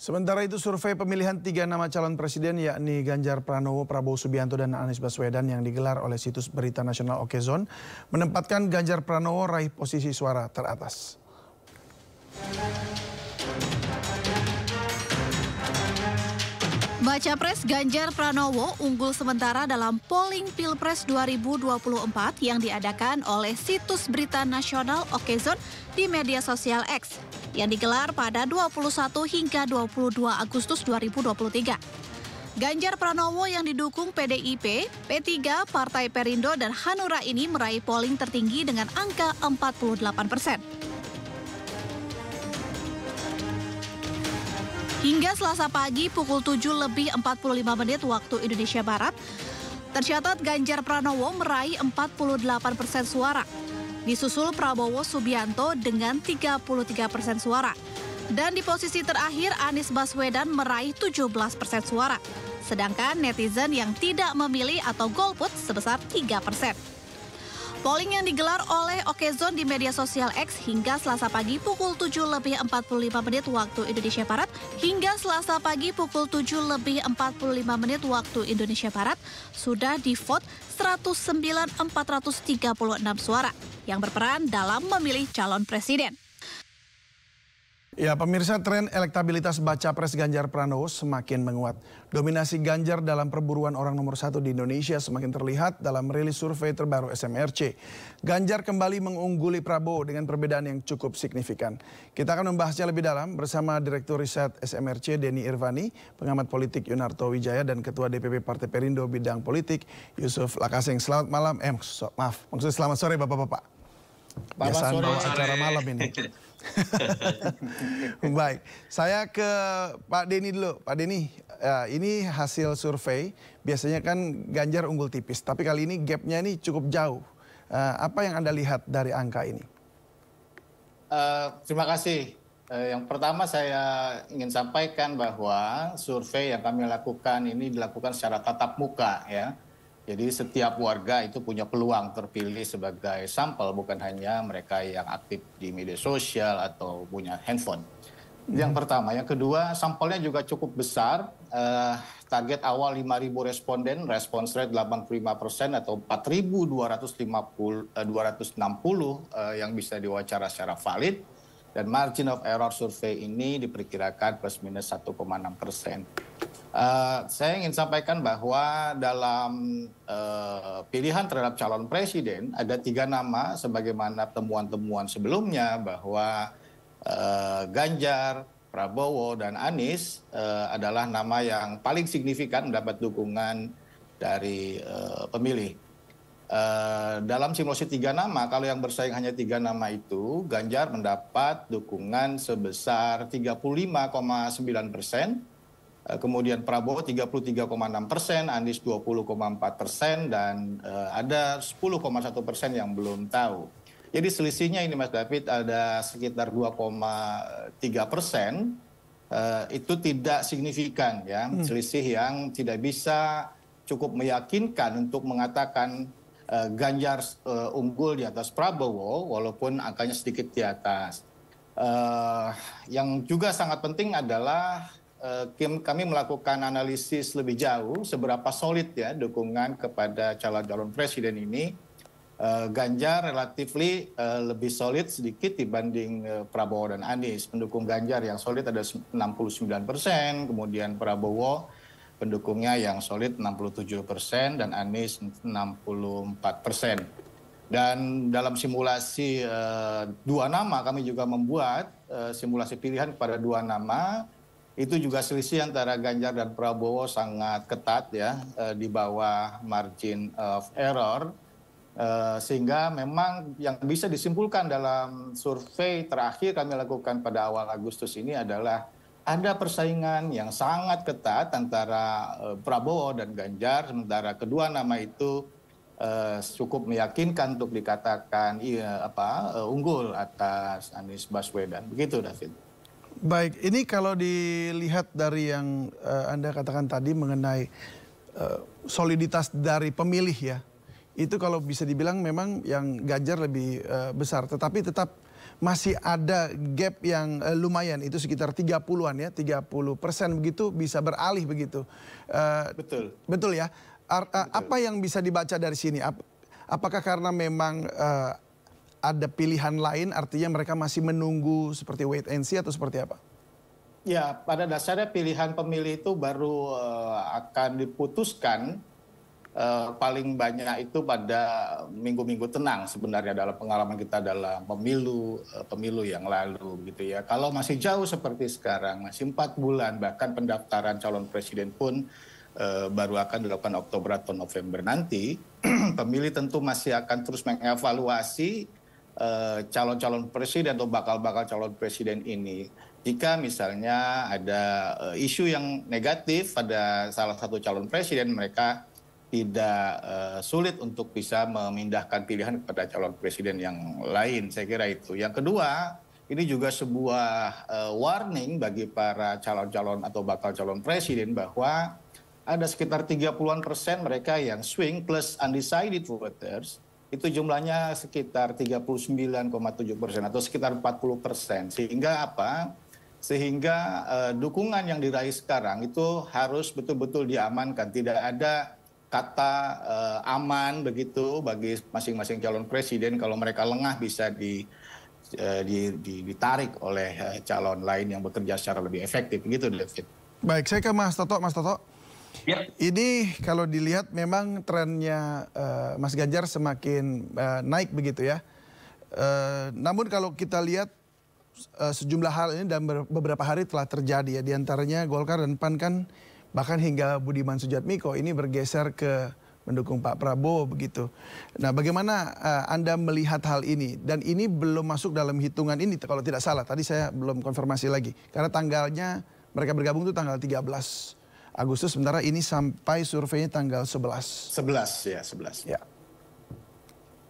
Sementara itu survei pemilihan 3 nama calon presiden yakni Ganjar Pranowo, Prabowo Subianto dan Anies Baswedan yang digelar oleh situs berita nasional Okezon menempatkan Ganjar Pranowo raih posisi suara teratas. Baca Pres Ganjar Pranowo unggul sementara dalam polling Pilpres 2024 yang diadakan oleh situs berita nasional Okezon di media sosial X yang digelar pada 21 hingga 22 Agustus 2023. Ganjar Pranowo yang didukung PDIP, P3, Partai Perindo, dan Hanura ini meraih polling tertinggi dengan angka 48%. Hingga Selasa pagi pukul 7:45 waktu Indonesia Barat, tercatat Ganjar Pranowo meraih 48% suara. Disusul Prabowo Subianto dengan 33% suara. Dan di posisi terakhir Anies Baswedan meraih 17% suara. Sedangkan netizen yang tidak memilih atau golput sebesar 3%. Polling yang digelar oleh Okezon di media sosial X hingga Selasa pagi pukul 7:45 waktu Indonesia Barat hingga Selasa pagi pukul 7:45 waktu Indonesia Barat sudah di-vote 109.436 suara yang berperan dalam memilih calon presiden. Ya, pemirsa, tren elektabilitas baca pres Ganjar Pranowo semakin menguat. Dominasi Ganjar dalam perburuan orang nomor 1 di Indonesia semakin terlihat dalam rilis survei terbaru SMRC. Ganjar kembali mengungguli Prabowo dengan perbedaan yang cukup signifikan. Kita akan membahasnya lebih dalam bersama Direktur Riset SMRC Denny Irvani, pengamat politik Yunarto Wijaya, dan Ketua DPP Partai Perindo bidang politik Yusuf Lakaseng. Selamat malam, maksudnya selamat sore Bapak-Bapak. Biasaan bawa acara malam ini. Baik, saya ke Pak Denny dulu. Pak Denny, ini hasil survei, biasanya kan Ganjar unggul tipis, tapi kali ini gapnya ini cukup jauh. Apa yang Anda lihat dari angka ini? Terima kasih. Yang pertama saya ingin sampaikan bahwa survei yang kami lakukan ini dilakukan secara tatap muka, ya. Jadi setiap warga itu punya peluang terpilih sebagai sampel, bukan hanya mereka yang aktif di media sosial atau punya handphone. Yang pertama. Yang kedua, sampelnya juga cukup besar. Target awal 5.000 responden, respons rate 85% atau 4.260 yang bisa diwawancara secara valid. Dan margin of error survei ini diperkirakan plus minus 1,6%. Saya ingin sampaikan bahwa dalam pilihan terhadap calon presiden ada 3 nama sebagaimana temuan-temuan sebelumnya bahwa Ganjar, Prabowo, dan Anies adalah nama yang paling signifikan mendapat dukungan dari pemilih. Dalam simulasi 3 nama, kalau yang bersaing hanya 3 nama itu, Ganjar mendapat dukungan sebesar 35,9%. Kemudian Prabowo 33,6%, Anies 20,4%, dan ada 10,1% yang belum tahu. Jadi selisihnya ini Mas David ada sekitar 2,3%. Itu tidak signifikan, ya. Selisih yang tidak bisa cukup meyakinkan untuk mengatakan Ganjar unggul di atas Prabowo, walaupun angkanya sedikit di atas. Yang juga sangat penting adalah kami melakukan analisis lebih jauh seberapa solid ya dukungan kepada calon presiden ini. Ganjar relatif lebih solid sedikit dibanding Prabowo dan Anies. Pendukung Ganjar yang solid ada 69%, kemudian Prabowo pendukungnya yang solid 67% dan Anies 64%. Dan dalam simulasi 2 nama kami juga membuat simulasi pilihan kepada 2 nama. Itu juga selisih antara Ganjar dan Prabowo sangat ketat ya, di bawah margin of error. Sehingga memang yang bisa disimpulkan dalam survei terakhir kami lakukan pada awal Agustus ini adalah ada persaingan yang sangat ketat antara Prabowo dan Ganjar, sementara kedua nama itu cukup meyakinkan untuk dikatakan unggul atas Anies Baswedan. Begitu, David. Baik, ini kalau dilihat dari yang Anda katakan tadi mengenai soliditas dari pemilih ya, itu kalau bisa dibilang memang yang Ganjar lebih besar, tetapi tetap masih ada gap yang lumayan, itu sekitar 30-an ya, 30% begitu bisa beralih begitu. Betul. Betul ya. Apa yang bisa dibaca dari sini? Apakah karena memang ada pilihan lain, artinya mereka masih menunggu seperti wait and see atau seperti apa? Ya, pada dasarnya pilihan pemilih itu baru akan diputuskan paling banyak itu pada minggu-minggu tenang sebenarnya dalam pengalaman kita dalam pemilu yang lalu gitu ya. Kalau masih jauh seperti sekarang, masih 4 bulan, bahkan pendaftaran calon presiden pun baru akan dilakukan Oktober atau November nanti, pemilih tentu masih akan terus mengevaluasi calon-calon presiden atau bakal-bakal calon presiden ini. Jika misalnya ada isu yang negatif pada salah satu calon presiden, mereka tidak sulit untuk bisa memindahkan pilihan kepada calon presiden yang lain. Saya kira itu. Yang kedua, ini juga sebuah warning bagi para calon-calon atau bakal calon presiden bahwa ada sekitar 30% mereka yang swing plus undecided voters. Itu jumlahnya sekitar 39,7% atau sekitar 40%. Sehingga apa? Sehingga dukungan yang diraih sekarang itu harus betul-betul diamankan. Tidak ada kata aman begitu bagi masing-masing calon presiden. Kalau mereka lengah bisa ditarik oleh calon lain yang bekerja secara lebih efektif. Begitu, David. Baik, saya ke Mas Toto. Mas Toto, ya. Ini kalau dilihat memang trennya Mas Ganjar semakin naik begitu ya. Namun kalau kita lihat sejumlah hal ini dalam beberapa hari telah terjadi ya. Di antaranya Golkar dan PAN kan bahkan hingga Budiman Sujatmiko ini bergeser ke mendukung Pak Prabowo begitu. Nah, bagaimana Anda melihat hal ini? Dan ini belum masuk dalam hitungan ini kalau tidak salah. Tadi saya belum konfirmasi lagi. Karena tanggalnya mereka bergabung itu tanggal 13 Agustus, sementara ini sampai surveinya tanggal 11. 11. Ya.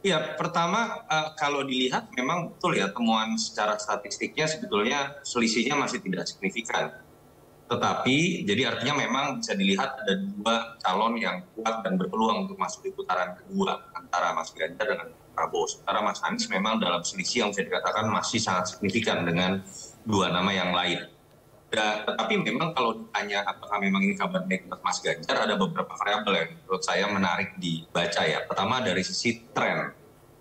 Ya, pertama kalau dilihat memang betul ya, temuan secara statistiknya sebetulnya selisihnya masih tidak signifikan. Tetapi jadi artinya memang bisa dilihat ada 2 calon yang kuat dan berpeluang untuk masuk di putaran kedua antara Mas Ganjar dengan Prabowo. Sementara Mas Anies memang dalam selisih yang bisa dikatakan masih sangat signifikan dengan 2 nama yang lain. Tetapi memang kalau ditanya apakah memang ini kabar baik buat Mas Ganjar, ada beberapa variabel yang menurut saya menarik dibaca ya. Pertama dari sisi tren.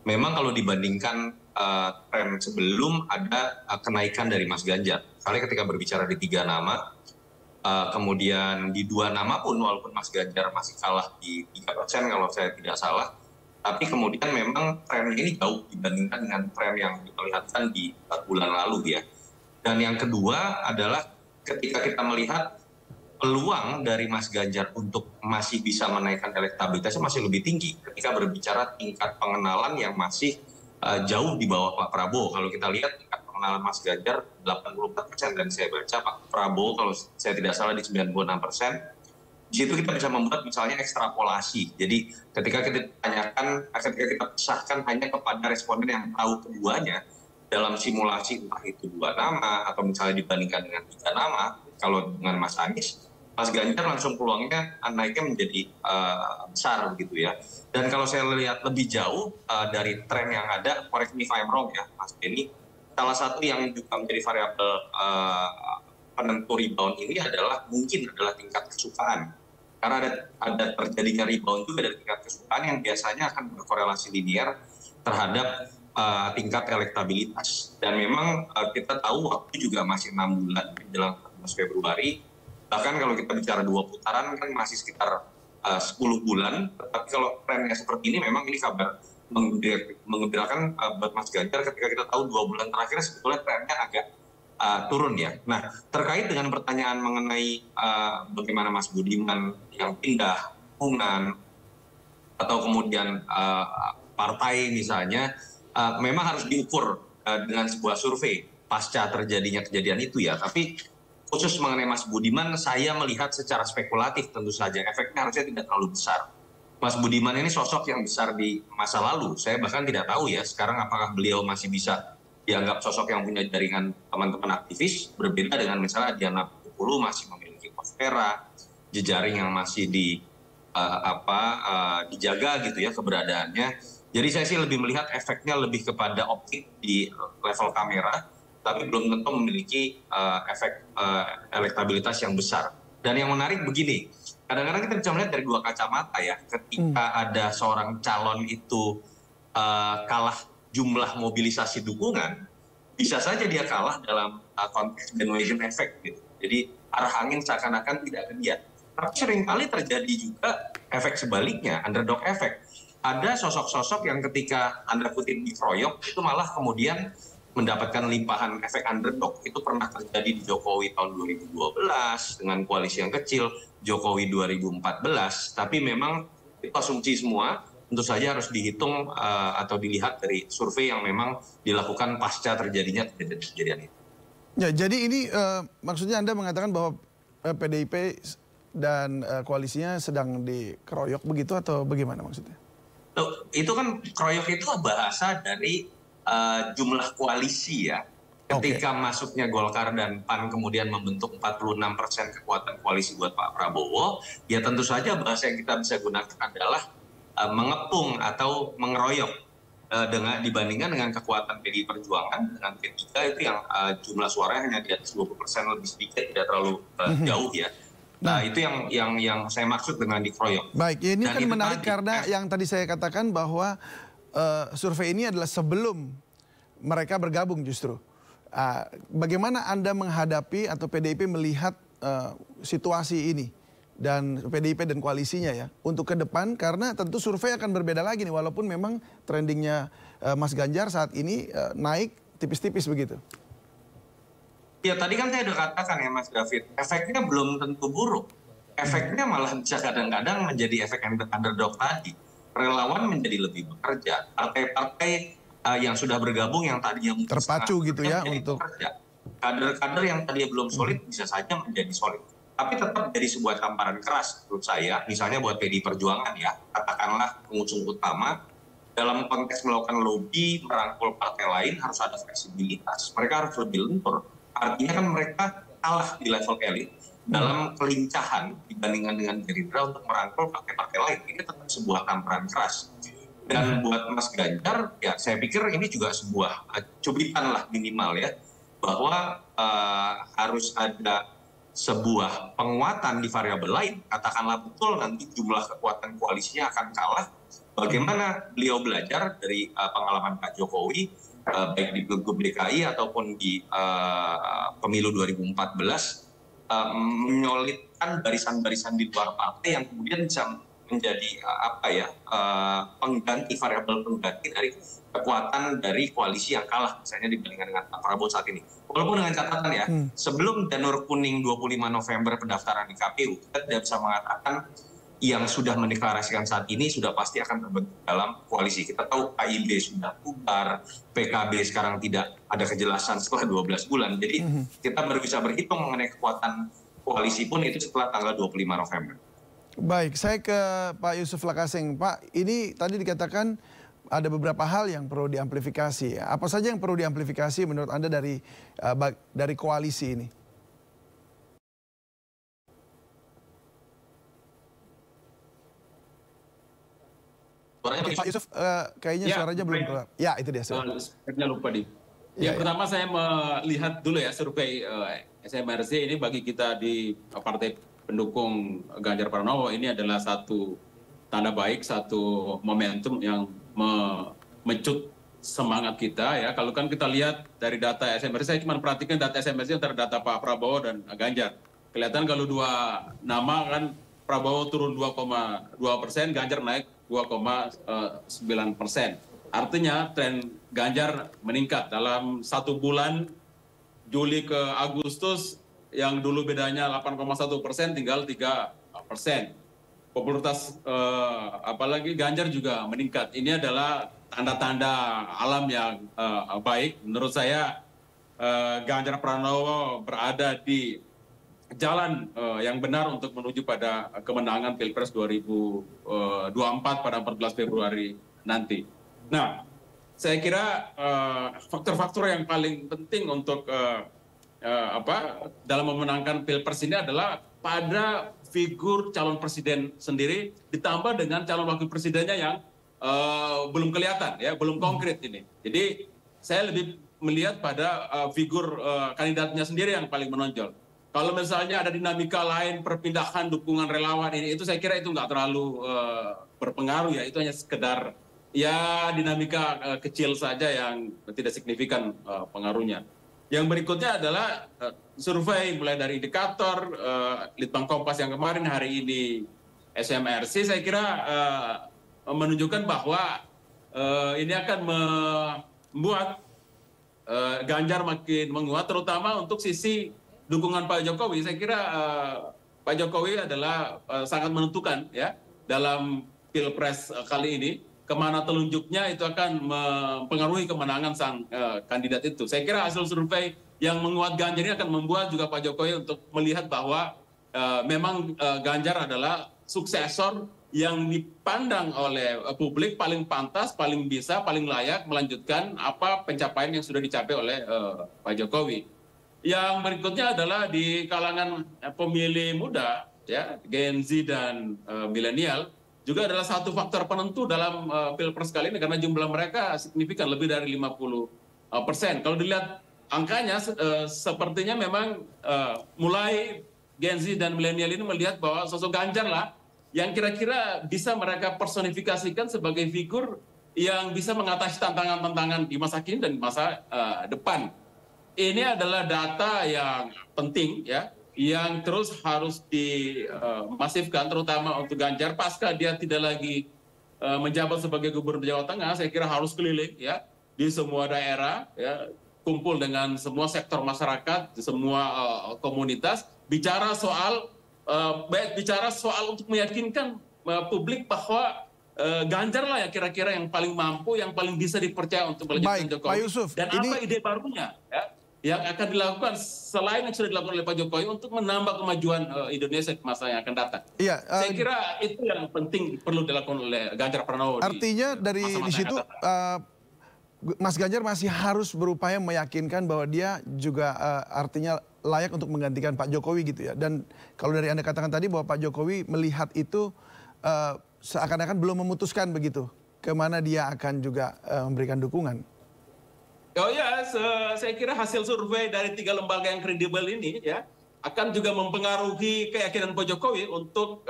Memang kalau dibandingkan tren sebelum ada kenaikan dari Mas Ganjar. Misalnya ketika berbicara di 3 nama, kemudian di 2 nama pun walaupun Mas Ganjar masih kalah di 3% kalau saya tidak salah, tapi kemudian memang tren ini jauh dibandingkan dengan tren yang diperlihatkan di bulan lalu ya. Dan yang kedua adalah ketika kita melihat peluang dari Mas Ganjar untuk masih bisa menaikkan elektabilitasnya masih lebih tinggi ketika berbicara tingkat pengenalan yang masih jauh di bawah Pak Prabowo. Kalau kita lihat tingkat pengenalan Mas Ganjar 84% dan saya baca Pak Prabowo kalau saya tidak salah di 96%. Di situ kita bisa membuat misalnya ekstrapolasi. Jadi ketika kita tanyakan, ketika kita pisahkan hanya kepada responden yang tahu keduanya dalam simulasi entah itu 2 nama atau misalnya dibandingkan dengan 3 nama, kalau dengan Mas Anies, Mas Ganjar langsung peluangnya naiknya menjadi besar begitu ya. Dan kalau saya lihat lebih jauh dari tren yang ada, correct me if I'm wrong ya Mas Benny, salah satu yang juga menjadi variabel penentu rebound ini mungkin adalah tingkat kesukaan. Karena ada terjadinya rebound juga dari tingkat kesukaan yang biasanya akan berkorelasi linear terhadap tingkat elektabilitas. Dan memang kita tahu waktu juga masih 6 bulan menjelang 14 Februari. Bahkan kalau kita bicara 2 putaran kan masih sekitar 10 bulan. Tetapi kalau trennya seperti ini memang ini kabar menggembirakan buat Mas Ganjar ketika kita tahu 2 bulan terakhir sebetulnya trennya agak turun ya. Nah, terkait dengan pertanyaan mengenai bagaimana Mas Budiman yang pindah hubungan atau kemudian partai misalnya, memang harus diukur dengan sebuah survei pasca terjadinya kejadian itu ya. Tapi khusus mengenai Mas Budiman, saya melihat secara spekulatif tentu saja efeknya harusnya tidak terlalu besar. Mas Budiman ini sosok yang besar di masa lalu. Saya bahkan tidak tahu ya sekarang apakah beliau masih bisa dianggap sosok yang punya jaringan teman-teman aktivis, berbeda dengan misalnya Diana Pitupulu masih memiliki Kospera, jejaring yang masih dijaga gitu ya keberadaannya. Jadi saya sih lebih melihat efeknya lebih kepada optik di level kamera, tapi belum tentu memiliki efek elektabilitas yang besar. Dan yang menarik begini, kadang-kadang kita bisa melihat dari dua kacamata ya, ketika ada seorang calon itu kalah jumlah mobilisasi dukungan, bisa saja dia kalah dalam konteks bandwagon effect gitu. Jadi arah angin seakan-akan tidak ke dia. Tapi seringkali terjadi juga efek sebaliknya, underdog effect. Ada sosok-sosok yang ketika Anda kutip dikeroyok, itu malah kemudian mendapatkan limpahan efek underdog. Itu pernah terjadi di Jokowi tahun 2012 dengan koalisi yang kecil, Jokowi 2014. Tapi memang itu asumsi semua, tentu saja harus dihitung atau dilihat dari survei yang memang dilakukan pasca terjadinya kejadian itu. Ya, jadi ini maksudnya Anda mengatakan bahwa PDIP dan koalisinya sedang dikeroyok begitu atau bagaimana maksudnya? Itu kan keroyok itu bahasa dari jumlah koalisi ya. Ketika masuknya Golkar dan PAN kemudian membentuk 46% kekuatan koalisi buat Pak Prabowo, ya tentu saja bahasa yang kita bisa gunakan adalah mengepung atau mengeroyok dibandingkan dengan kekuatan PDI Perjuangan dengan P3 itu yang jumlah suaranya hanya di atas 20% lebih sedikit, tidak terlalu jauh ya. Nah itu yang saya maksud dengan dikeroyok. Baik, ini dan kan menarik karena yang tadi saya katakan bahwa survei ini adalah sebelum mereka bergabung justru. Bagaimana Anda menghadapi atau PDIP melihat situasi ini dan PDIP dan koalisinya ya untuk ke depan, karena tentu survei akan berbeda lagi nih walaupun memang trendingnya Mas Ganjar saat ini naik tipis-tipis begitu. Ya tadi kan saya sudah katakan ya Mas David, efeknya belum tentu buruk. Efeknya malah bisa kadang-kadang menjadi efek underdog tadi. Relawan menjadi lebih bekerja. Partai-partai yang sudah bergabung yang tadinya terpacu gitu ya untuk bekerja. Kader-kader yang tadinya belum solid bisa saja menjadi solid. Tapi tetap jadi sebuah tamparan keras menurut saya. Misalnya buat PDI Perjuangan ya, katakanlah pengusung utama dalam konteks melakukan lobby merangkul partai lain harus ada fleksibilitas. Mereka harus lebih lentur. Artinya kan mereka kalah di level elit dalam kelincahan dibandingkan dengan Gerindra untuk merangkul partai-partai lain. Ini tetap sebuah tamparan keras. Dan buat Mas Ganjar, ya saya pikir ini juga sebuah cubitan lah minimal ya, bahwa harus ada sebuah penguatan di variabel lain. Katakanlah betul nanti jumlah kekuatan koalisinya akan kalah. Bagaimana beliau belajar dari pengalaman Pak Jokowi, baik di Pilgub DKI ataupun di pemilu 2014, menyolidkan barisan-barisan di luar partai yang kemudian bisa menjadi pengganti, variabel pengganti dari kekuatan dari koalisi yang kalah misalnya dibandingkan dengan Pak Prabowo saat ini. Walaupun dengan catatan ya, sebelum janur kuning 25 November pendaftaran di KPU, kita tidak bisa mengatakan yang sudah mendeklarasikan saat ini sudah pasti akan terbentuk dalam koalisi. Kita tahu KIB sudah bubar, PKB sekarang tidak ada kejelasan setelah 12 bulan. Jadi kita baru bisa berhitung mengenai kekuatan koalisi pun itu setelah tanggal 25 November. Baik, saya ke Pak Yusuf Lakaseng. Pak, ini tadi dikatakan ada beberapa hal yang perlu diamplifikasi. Apa saja yang perlu diamplifikasi menurut Anda dari koalisi ini? Pak Yusuf, kayaknya suaranya belum keluar. Ya, itu dia. Sepertinya lupa di. Yang pertama saya melihat dulu ya survei SMRC ini bagi kita di partai pendukung Ganjar Pranowo ini adalah satu tanda baik, satu momentum yang memecut semangat kita ya. Kalau kan kita lihat dari data SMRC, saya cuma perhatikan data SMRC antara data Pak Prabowo dan Ganjar. Kelihatan kalau dua nama kan Prabowo turun 2,2%, Ganjar naik 2,9%. Artinya tren Ganjar meningkat dalam 1 bulan Juli ke Agustus yang dulu bedanya 8,1% tinggal 3%. Popularitas apalagi Ganjar juga meningkat. Ini adalah tanda-tanda alam yang baik. Menurut saya Ganjar Pranowo berada di jalan yang benar untuk menuju pada kemenangan Pilpres 2024 pada 14 Februari nanti. Nah, saya kira faktor-faktor yang paling penting untuk dalam memenangkan Pilpres ini adalah pada figur calon presiden sendiri ditambah dengan calon wakil presidennya yang belum kelihatan ya, belum konkret ini. Jadi saya lebih melihat pada figur kandidatnya sendiri yang paling menonjol. Kalau misalnya ada dinamika lain, perpindahan dukungan relawan ini, itu saya kira itu nggak terlalu berpengaruh ya. Itu hanya sekedar ya dinamika kecil saja yang tidak signifikan pengaruhnya. Yang berikutnya adalah survei mulai dari indikator Litbang Kompas yang kemarin, hari ini SMRC, saya kira menunjukkan bahwa ini akan membuat Ganjar makin menguat, terutama untuk sisi dukungan Pak Jokowi. Saya kira Pak Jokowi adalah sangat menentukan ya dalam Pilpres kali ini. Kemana telunjuknya itu akan mempengaruhi kemenangan sang kandidat itu. Saya kira hasil survei yang menguat Ganjar ini akan membuat juga Pak Jokowi untuk melihat bahwa memang Ganjar adalah suksesor yang dipandang oleh publik paling pantas, paling bisa, paling layak melanjutkan apa pencapaian yang sudah dicapai oleh Pak Jokowi. Yang berikutnya adalah di kalangan pemilih muda, ya, Gen Z dan milenial, juga adalah satu faktor penentu dalam Pilpres kali ini karena jumlah mereka signifikan, lebih dari 50%. Kalau dilihat angkanya, sepertinya memang mulai Gen Z dan milenial ini melihat bahwa sosok Ganjar lah yang kira-kira bisa mereka personifikasikan sebagai figur yang bisa mengatasi tantangan-tantangan di masa kini dan di masa depan. Ini adalah data yang penting ya, yang terus harus dimasifkan, terutama untuk Ganjar pasca dia tidak lagi menjabat sebagai Gubernur Jawa Tengah. Saya kira harus keliling ya di semua daerah, ya, kumpul dengan semua sektor masyarakat, di semua komunitas, bicara soal untuk meyakinkan publik bahwa Ganjar lah ya kira-kira yang paling mampu, yang paling bisa dipercaya untuk melanjutkan Jokowi. Pak Yusuf, dan apa ide barunya ya, yang akan dilakukan selain yang sudah dilakukan oleh Pak Jokowi untuk menambah kemajuan Indonesia di masa yang akan datang. Iya, saya kira itu yang penting perlu dilakukan oleh Ganjar Pranowo. Artinya dari di situ Mas Ganjar masih harus berupaya meyakinkan bahwa dia juga artinya layak untuk menggantikan Pak Jokowi gitu ya. Dan kalau dari Anda katakan tadi bahwa Pak Jokowi melihat itu seakan-akan belum memutuskan begitu, kemana dia akan juga memberikan dukungan. Oh ya, saya kira hasil survei dari 3 lembaga yang kredibel ini ya akan juga mempengaruhi keyakinan Pak Jokowi untuk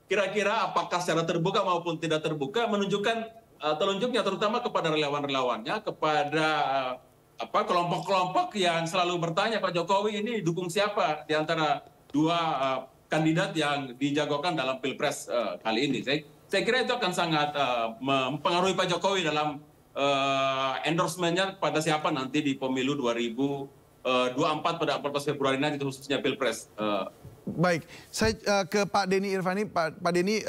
kira-kira apakah secara terbuka maupun tidak terbuka menunjukkan telunjuknya, terutama kepada relawan-relawannya, kepada kelompok-kelompok yang selalu bertanya Pak Jokowi ini dukung siapa di antara dua kandidat yang dijagokan dalam Pilpres kali ini. Saya kira itu akan sangat mempengaruhi Pak Jokowi dalam endorsement-nya pada siapa nanti di pemilu 2024 pada 14 Februari nanti, khususnya Pilpres. Baik, saya ke Pak Denny Irvani. Pak Denny,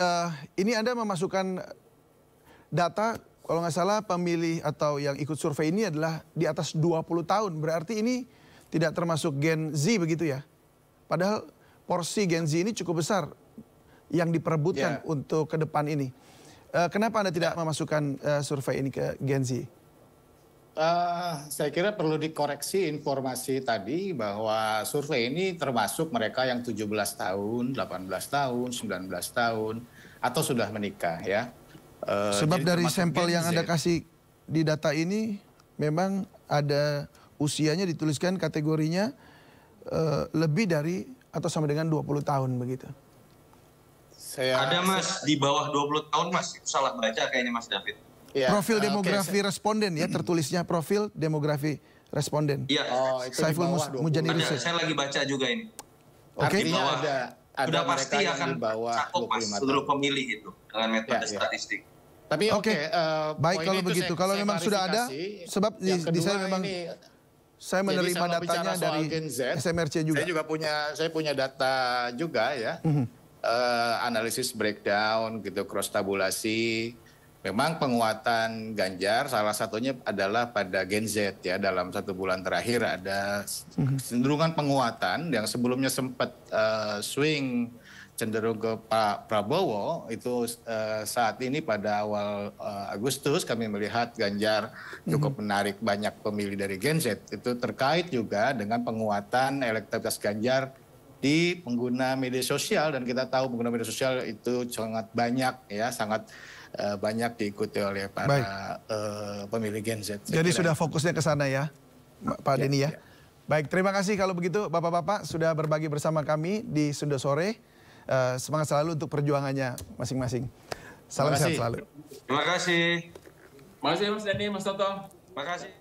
ini Anda memasukkan data, kalau nggak salah pemilih atau yang ikut survei ini adalah di atas 20 tahun. Berarti ini tidak termasuk Gen Z begitu ya? Padahal porsi Gen Z ini cukup besar yang diperebutkan untuk ke depan ini. Kenapa Anda tidak memasukkan survei ini ke Gen Z? Saya kira perlu dikoreksi informasi tadi bahwa survei ini termasuk mereka yang 17 tahun, 18 tahun, 19 tahun, atau sudah menikah ya. Sebab dari sampel yang Anda kasih di data ini memang ada usianya dituliskan kategorinya lebih dari atau sama dengan 20 tahun begitu. Ada Mas, di bawah 20 tahun Mas, itu salah baca kayaknya Mas David. Ya, profil demografi responden ya, tertulisnya profil demografi responden. Iya. Saiful Mujani Research. Saya lagi baca juga ini. Artinya ada sudah pasti akan cakup Mas seluruh pemilih itu dengan metode statistik. Tapi baik kalau begitu, kalau memang sudah ada, sebab di saya memang saya menerima datanya dari SMRC juga. Saya punya data juga ya. Analisis breakdown gitu, cross tabulasi. Memang penguatan Ganjar salah satunya adalah pada Gen Z ya, dalam 1 bulan terakhir ada cenderungan penguatan yang sebelumnya sempat swing cenderung ke Pak Prabowo. Itu saat ini pada awal Agustus kami melihat Ganjar cukup menarik banyak pemilih dari Gen Z. Itu terkait juga dengan penguatan elektabilitas Ganjar di pengguna media sosial, dan kita tahu pengguna media sosial itu sangat banyak ya, sangat banyak diikuti oleh para pemilih Gen Z. Jadi sudah fokusnya ke sana ya, Pak Denny ya. Baik, terima kasih kalau begitu Bapak-Bapak sudah berbagi bersama kami di Sunda Sore. Semangat selalu untuk perjuangannya masing-masing. Salam sehat selalu. Terima kasih. Terima kasih Mas Denny, Mas Toto. Terima kasih.